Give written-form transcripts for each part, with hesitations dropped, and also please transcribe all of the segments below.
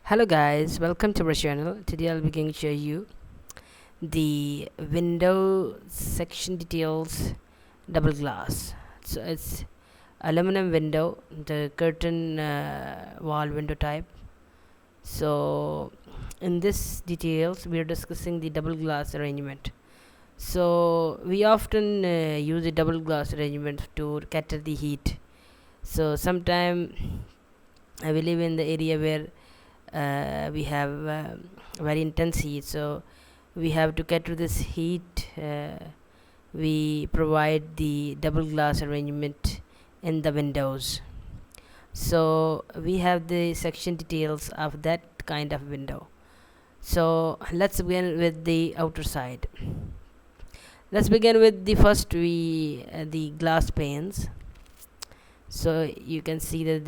Hello guys, welcome to our channel. Today I'll be going to show you the window section details double glass. So it's aluminum window, the curtain wall window type. So in this details we are discussing the double glass arrangement. So we often use the double glass arrangement to cater the heat. So sometime we live in the area where we have very intense heat, so we have to cater this heat. We provide the double glass arrangement in the windows. So we have the section details of that kind of window. So let's begin with the outer side. Let's begin with the first the glass panes. So you can see that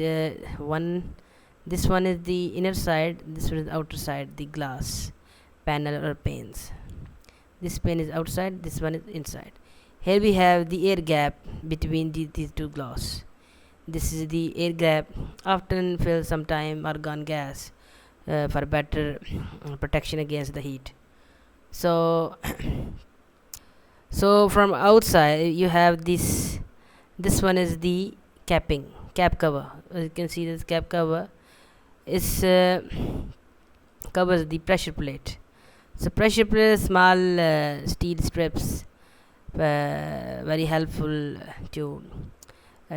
this one is the inner side, this one is the outer side, the glass panel or panes. This pane is outside, this one is inside. Here we have the air gap between these two glass. This is the air gap, often filled sometime argon gas for better protection against the heat. So so from outside you have this one is the cap cover. As you can see, this cap cover is covers the pressure plate. So pressure plate is small steel strips, very helpful to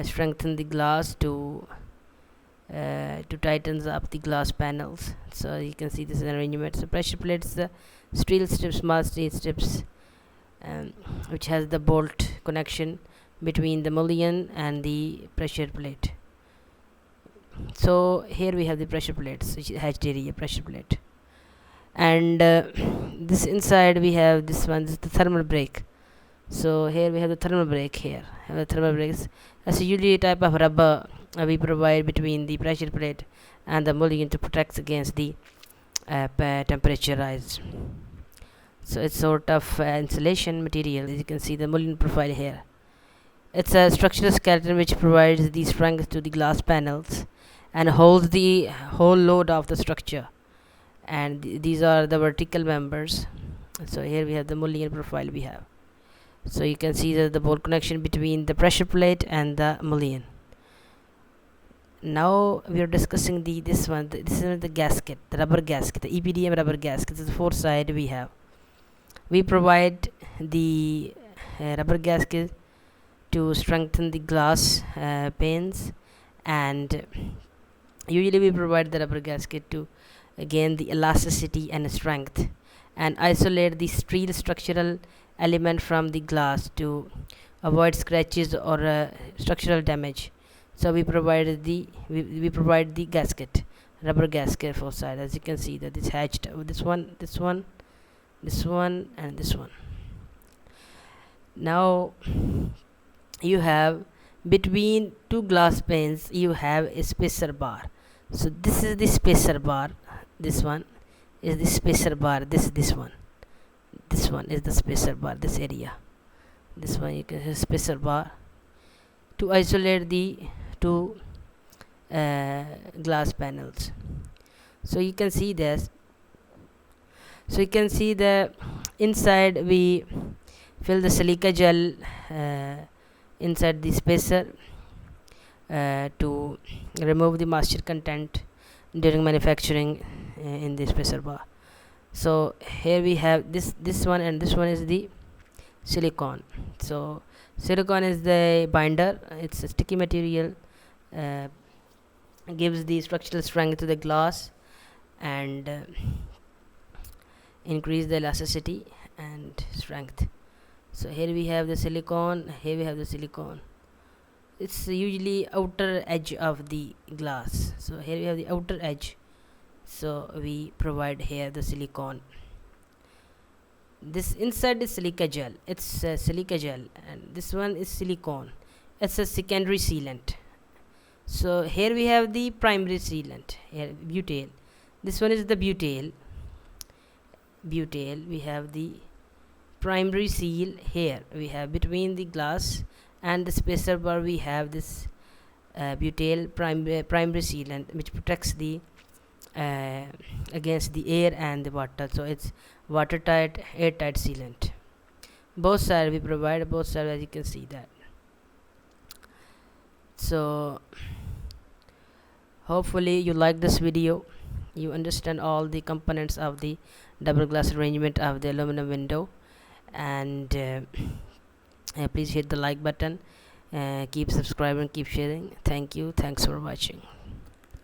strengthen the glass, to tighten up the glass panels. So you can see this arrangement. So pressure plates, the steel strips, small steel strips, which has the bolt connection between the mullion and the pressure plate. So here we have the pressure plates, which is hatched area pressure plate, and this inside we have this one. This is the thermal brake. So here we have the thermal brake. Here have the thermal brakes. That's usually a type of rubber we provide between the pressure plate and the mullion to protect against the temperature rise. So it's sort of insulation material. As you can see the mullion profile here. It's a structural skeleton which provides the strength to the glass panels and holds the whole load of the structure. And these are the vertical members. So here we have the mullion profile we have. So you can see the bolt connection between the pressure plate and the mullion. Now we are discussing this one. This is the gasket, the rubber gasket, the EPDM rubber gasket. This is the fourth side we have. We provide the rubber gasket to strengthen the glass panes, and usually we provide the rubber gasket to gain the elasticity and strength and isolate the steel structural element from the glass to avoid scratches or structural damage. So we provide the gasket, rubber gasket for side. As you can see that it's hatched, this one, and this one. Now you have between two glass panes you have a spacer bar. So this is the spacer bar. This one is the spacer bar. This one is the spacer bar. This area, this one you can have spacer bar to isolate the two glass panels. So you can see this. So you can see the inside we fill the silica gel inside the spacer to remove the moisture content during manufacturing in the spacer bar. So here we have this one, and this one is the silicone. So silicone is the binder. It's a sticky material, gives the structural strength to the glass and increase the elasticity and strength. So here we have the silicone, here we have the silicone. It's usually outer edge of the glass. So here we have the outer edge, so we provide here the silicone. This inside is silica gel. It's silica gel, and this one is silicone. It's a secondary sealant. So here we have the primary sealant, here butyl. This one is the butyl. We have the primary seal. Here we have between the glass and the spacer bar we have this butyl primary sealant, which protects the uh, against the air and the water, so it's watertight, airtight sealant. Both sides we provide, both sides, as you can see that. So hopefully you like this video, you understand all the components of the double glass arrangement of the aluminum window, and please hit the like button, keep subscribing, keep sharing. Thank you, thanks for watching.